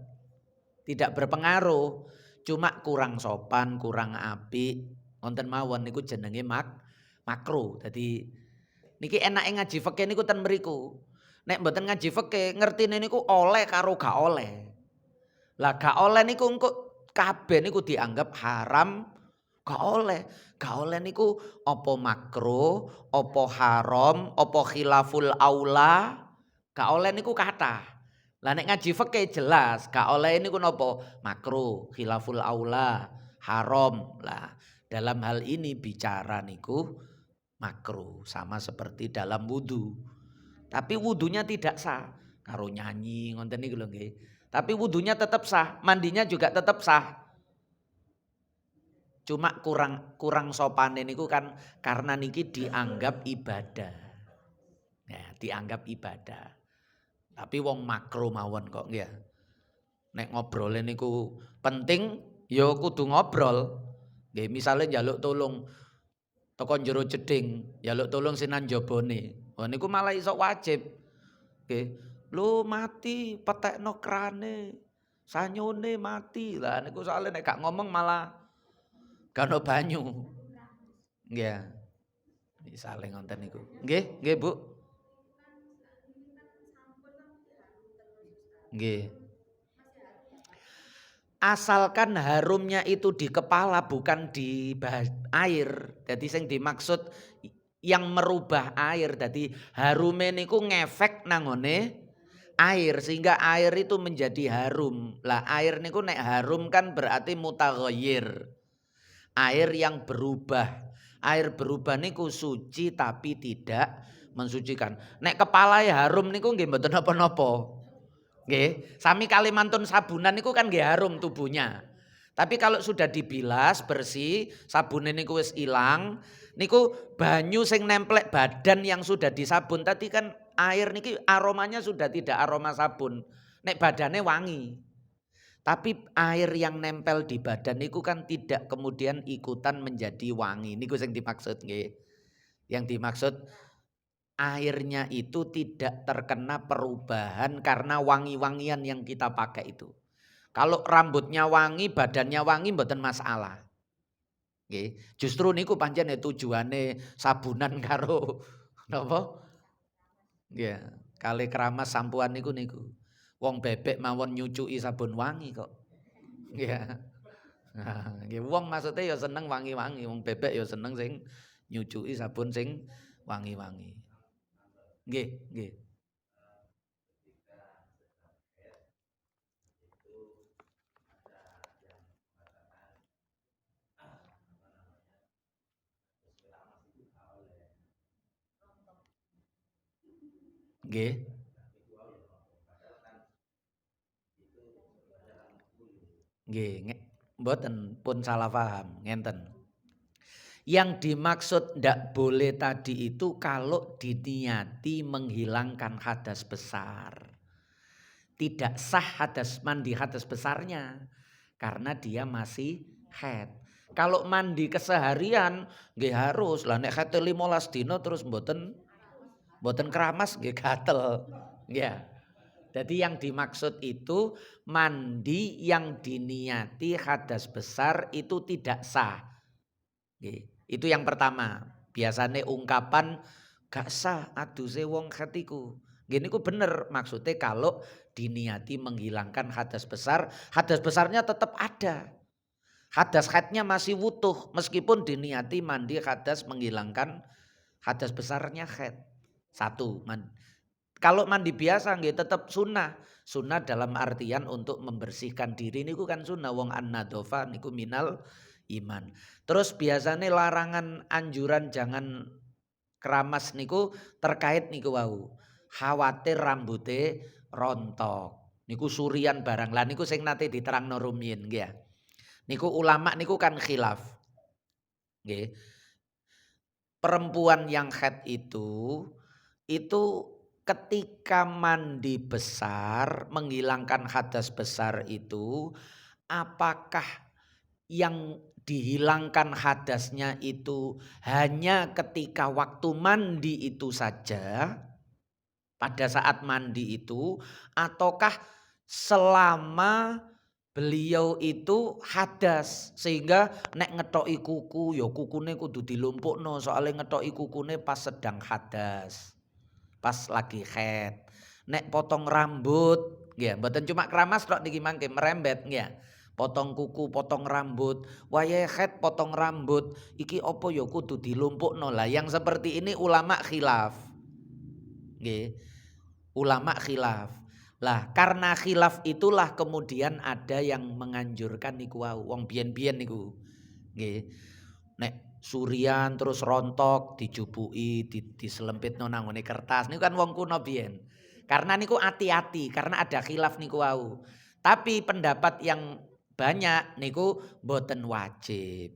Tidak berpengaruh. Cuma kurang sopan, kurang apik. Wonten mawon niku jenenge makro. Dadi niki enake ngaji fikih niku ten mriku. Nek mboten ngaji fikih ngertine niku oleh karo gak oleh. Lah gak oleh niku engko kabeh niku dianggap haram. Gak oleh. Gak oleh niku apa makro, apa haram, apa khilaful aula. Gak oleh niku kathah. Lah nek ngaji fikih jelas, gak oleh niku napa? Makro, khilaful aula, haram. Lah dalam hal ini bicara niku makro sama seperti dalam wudu. Tapi wudunya tidak sah. Karo nyanyi ngoten niku lho nggih. Tapi wudunya tetap sah, mandinya juga tetap sah. Cuma kurang sopan niku kan karena niki dianggap ibadah. Ya, dianggap ibadah. Tapi wong makro mawon kok nggih. Nek ngobrol niku penting ya kudu ngobrol. Nggih, misale njaluk tolong teko njero jeding, njaluk tolong sinan jabone. Wah niku malah iso wajib. Nggih. Lho mati petekno krane. Sanyone mati. Lah niku soalnya nek gak ngomong malah gak ono banyu. Nggih. Misale ngonten niku. Nggih, nggih Bu. Nggih. Asalkan harumnya itu di kepala bukan di air. Jadi sing dimaksud yang merubah air. Jadi harume niku ngefek nangone air sehingga air itu menjadi harum. Lah air niku nek harum kan berarti mutaghayyir. Air yang berubah. Air berubah niku suci tapi tidak mensucikan. Nek kepala ya harum niku nggih mboten napa-napa. Nggih, sami Kalimantan sabunan niku kan nggih harum tubuhnya. Tapi kalau sudah dibilas bersih, sabun niku wis ilang, niku banyu sing nemplek badan yang sudah disabun tadi kan air niki aromanya sudah tidak aroma sabun. Nek badannya wangi. Tapi air yang nempel di badan niku kan tidak kemudian ikutan menjadi wangi. Niku sing dimaksud nggih. Yang dimaksud airnya itu tidak terkena perubahan karena wangi-wangian yang kita pakai itu. Kalau rambutnya wangi, badannya wangi mboten masalah. Nggih, justru niku pancen tujuane sabunan karo napa? Nggih, kali keramas sampuan niku. Wong bebek mawon nyucuki sabun wangi kok. Nggih. Nah, nggih wong maksudnya ya seneng wangi-wangi, wong bebek ya seneng sing nyucuki sabun sing wangi-wangi. Nggih, nggih. Nggih. Nggih, mboten pun salah paham, ngenten. Yang dimaksud ndak boleh tadi itu kalau diniati menghilangkan hadas besar. Tidak sah mandi hadas besarnya. karena dia masih haid. Kalau mandi keseharian nggih harus. Lah nek haid 15 dina terus mboten keramas nggih gatel. Ya. Jadi yang dimaksud itu mandi yang diniati hadas besar itu tidak sah. Itu yang pertama. Biasanya ungkapan gak sah aduse wong khatiku. Gini ku bener maksudnya kalau diniati menghilangkan hadas besar, hadas besarnya tetap ada. Hadas haidnya masih wutuh meskipun diniati mandi hadas menghilangkan hadas besarnya haid. Satu, kalau mandi biasa nggih tetap sunnah. Sunnah dalam artian untuk membersihkan diri niku kan sunnah, wong an-nadhofa niku minal iman. Terus biasanya larangan anjuran jangan keramas niku terkait niku wau. Khawatir rambute rontok. Niku surian barang. Lah niku sing nate diterangno rumiyin nggih ya. Niku ulama niku kan khilaf. Nggih. Perempuan yang haid itu ketika mandi besar, menghilangkan hadas besar itu, apakah yang dihilangkan hadasnya itu hanya ketika waktu mandi itu saja, pada saat mandi itu, ataukah selama beliau itu hadas sehingga nek ngetoki kuku ya kukune kudu dilumpukno soalnya ngetoki kukune pas sedang hadas. Pas lagi haid. Nek potong rambut, nggih, mboten cuma keramas tok niki mangke merembet nggih. Potong kuku, potong rambut, wayahe haid potong rambut, iki opo ya kudu dilumpukno. Lah yang seperti ini ulama khilaf. Nggih. Ulama khilaf. Lah karena khilaf itulah kemudian ada yang menganjurkan niku wau wong biyen-biyen niku. Nggih. Nek surian terus rontok dijupuki diselempitno nang ngone kertas niku kan wong kuno biyen. Karena niku hati-hati karena ada khilaf niku wau. Tapi pendapat yang banyak niku mboten wajib.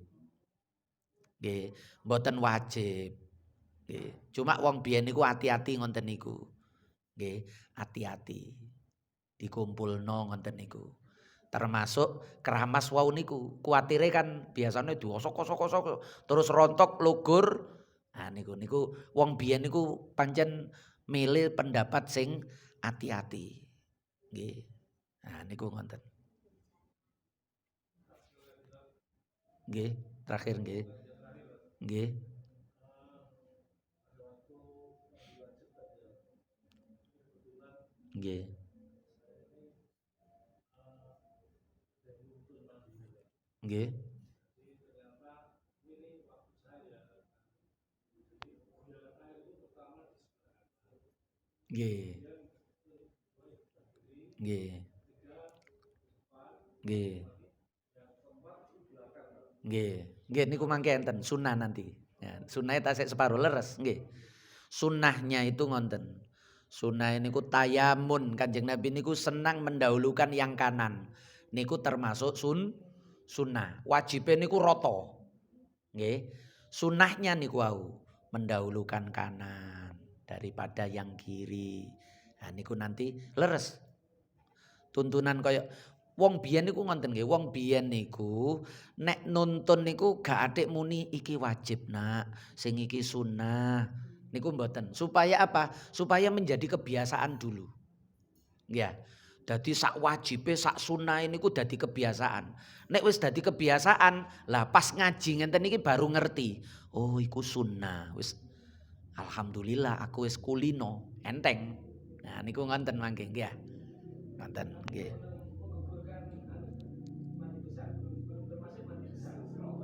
Nggih, mboten wajib. Nggih. Cuma wong biyen niku hati-hati ngonten niku. Nggih, hati-hati. Dikumpulno ngonten niku. Termasuk keramas wau niku. Kuatire kan biasanya diosok-osok terus rontok lugur. Nah niku wong biyen niku pancen milih pendapat sing hati-hati. Nggih. Nah niku ngonten. Nggih, terakhir nggih. Nggih. Nggih. Nggih. Nggih. Nggih. Nggih. Nggih. Nggih niku mangke enten sunah nanti. Ya, sunahnya tasik separuh leres nggih. Sunnahnya itu ngonten. Sunnah niku tayamun. Kanjeng Nabi niku senang mendahulukan yang kanan. Niku termasuk sunnah. Wajibnya niku roto. Nggih. Sunnahnya niku wau mendahulukan kanan daripada yang kiri. Nah niku nanti leres. Tuntunan kaya wong biyen niku ngonten nggih. Wong biyen niku nek nuntun niku gak atik muni iki wajib, Nak. Sing iki sunnah. Niku mboten. Supaya apa? Supaya menjadi kebiasaan dulu. Ya. Dadi sak wajibe, sak sunah niku dadi kebiasaan. Nek wis dadi kebiasaan, lah pas ngaji ngenten iki baru ngerti. Oh, iku sunnah. Wis alhamdulillah aku wis kulino, enteng. Nah niku ngonten mangke nggih. Ngonten nggih.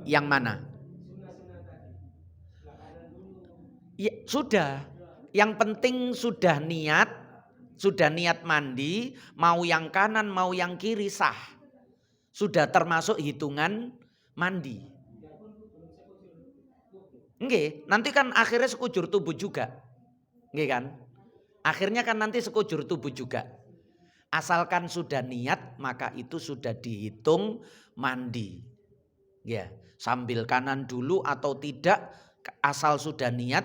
Yang mana? Ya, sudah. Yang penting sudah niat mandi, mau yang kanan mau yang kiri sah. Sudah termasuk hitungan mandi. Nggih, nanti kan akhirnya sekujur tubuh juga. Nggih kan? Akhirnya kan nanti sekujur tubuh juga. Asalkan sudah niat maka itu sudah dihitung mandi. Ya, sambil kanan dulu atau tidak asal sudah niat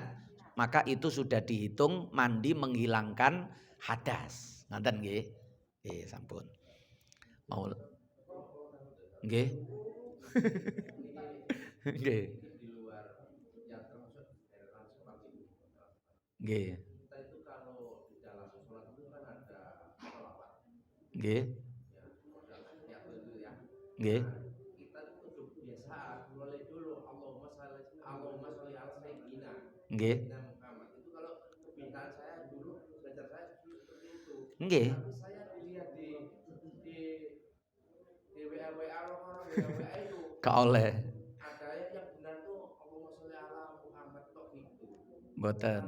maka itu sudah dihitung mandi menghilangkan hadas. Ngoten nggih. Sampun. Mau Nggih. Nggih. Nggih. Nggih. Nggih. Nggih. Nggih. Gak oleh. Mboten.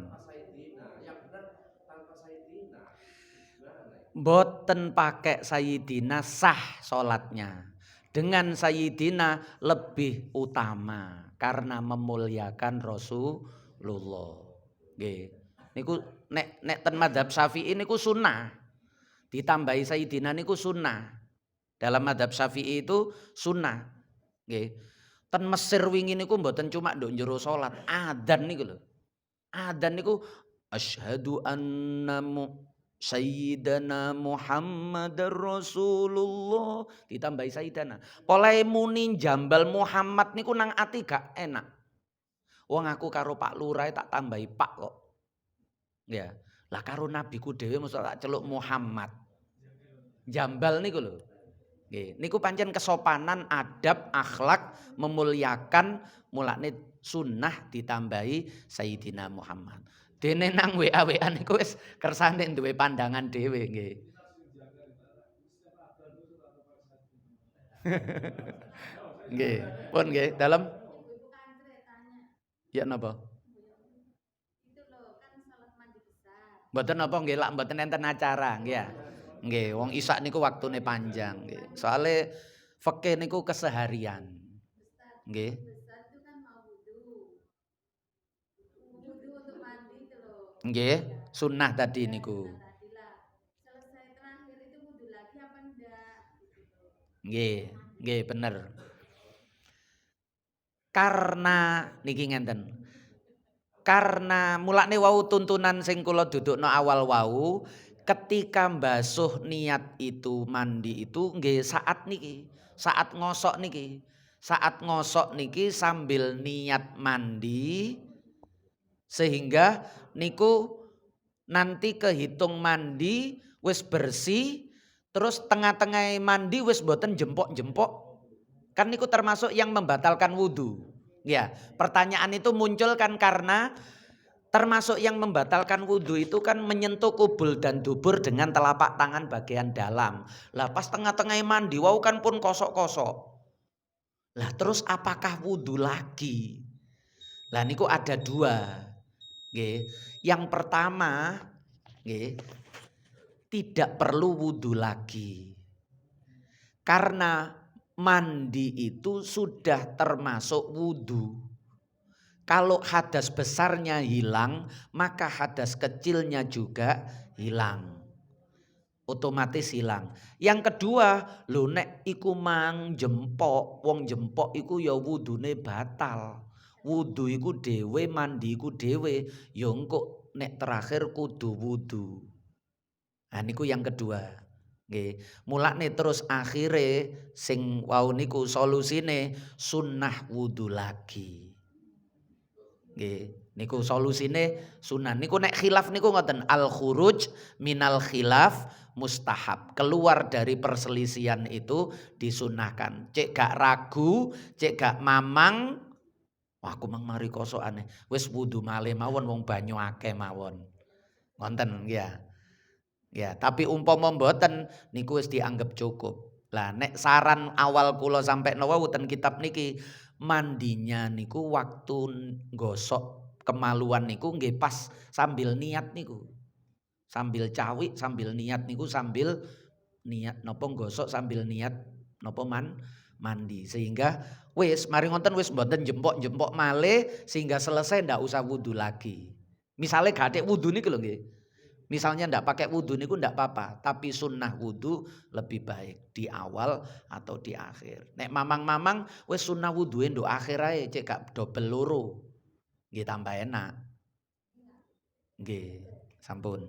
Mboten pakai Sayyidina sah sholatnya. Dengan Sayyidina lebih utama karena memuliakan Rasulullah. Nggih. Niku nek ten madzhab Syafi'i niku sunnah. Ditambahi Sayyidina niku sunnah. Dalam madzhab Syafi'i itu sunnah. Nggih. Ten Mesir wingi niku mboten cuma nduk njero salat, adzan niku lho. Adzan niku asyhadu anna Sayyidana Muhammadar Rasulullah ditambahi Sayyidana. Polahe muni jambal Muhammad niku nang ati gak enak. Wong aku karo Pak Lurah tak tambahi Pak kok. Ya. Lah karo nabiku dhewe mesti tak celuk Muhammad. Jambal niku lho. Nggih, niku pancen kesopanan, adab, akhlak, memuliakan, mulane sunnah ditambahi Sayyidina Muhammad. Dene nang WA niku wis kersane duwe pandangan dhewe nggih. Nggih, pun nggih, dalem. Ya napa? Mboten napa nggih, lak mboten enten acara nggih ya. Nggih, wong isak niku waktune panjang nggih. Soale fikih niku keseharian. Nggih. Nggih, sunnah tadi niku. Nggih, nggih bener. Karena niki ngenten. Karena mulane wau tuntunan sing kula dudukno awal wau, ketika mbasuh niat itu mandi itu nggih saat niki, saat ngosok niki. Saat ngosok niki sambil niat mandi sehingga niku nanti kehitung mandi wis bersih terus tengah-tengah mandi wis boten jempok-jempok. Kan niku termasuk yang membatalkan wudhu. Ya, pertanyaan itu muncul kan karena termasuk yang membatalkan wudhu itu kan menyentuh kubul dan dubur dengan telapak tangan bagian dalam. Lah pas tengah-tengah mandi wau kan pun kosok-kosok. Lah terus apakah wudhu lagi? Lah niku ada dua. Nggih. Yang pertama, nggih, tidak perlu wudhu lagi. Karena mandi itu sudah termasuk wudhu. Kalau hadas besarnya hilang, maka hadas kecilnya juga hilang. Otomatis hilang. Yang kedua, lho nek iku mang jempok, wong jempok iku ya wudune batal. Wudhu iku dhewe, mandi iku dhewe, ya engko nek terakhir kudu wudhu. Nah niku yang kedua. Nggih, mulane terus akhire sing wau niku solusine sunnah wudhu lagi. Nggih, niku solusine sunnah. Niku nek khilaf niku ngoten, al khuruj minal khilaf mustahab. Keluar dari perselisihan itu disunahkan. Cek gak ragu, cek gak mamang, wah aku mang mari kosokane. Wis wudhu malih mawon wong banyu akeh mawon. Ngoten ya. Ya, tapi umpama mboten niku wis dianggap cukup. Lah nek saran awal kula sampai wau ten kitab niki mandinya niku waktu gosok kemaluan niku nggih pas sambil niat niku. Sambil cawik, sambil niat niku sambil niat napa gosok sambil niat napa mandi sehingga wis mari ngonten wis mboten jempok-jempok malih sehingga selesai ndak usah wudu lagi. Misalnya gak ada wudu niku lho nggih. Misalnya ndak pakai wudhu niku ndak apa-apa, tapi sunnah wudhu lebih baik di awal atau di akhir. Nek mamang-mamang wis sunnah wudhuke nduk akhir ae cek gak dobel loro. Nggih tambah enak. Nggih, sampun.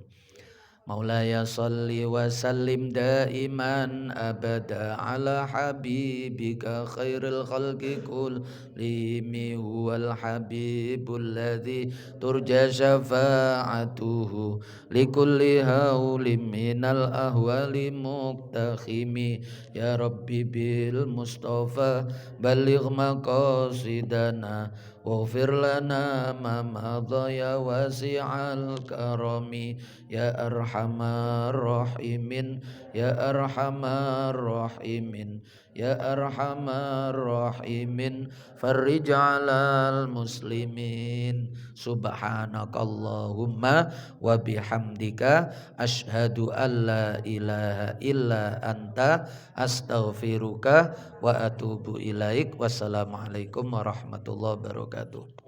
Maulaya salli wa sallim daiman abada ala habibika khairil khalqi kullimi huwal habibul ladzi turja syafa'atuhu likulli haulim minal ahwali muqtakhimi ya rabbi bil mustafa baligh maqasidana waghfir lana ma madha ya wasi'al karami ya arhamar rahimin ya arhamar rahimin ya arhamar rahimin farrij 'alal muslimin subhanakallahumma wa bihamdika asyhadu an la ilaha illa anta astaghfiruka wa atubu ilaik. Wassalamualaikum warahmatullahi wabarakatuh.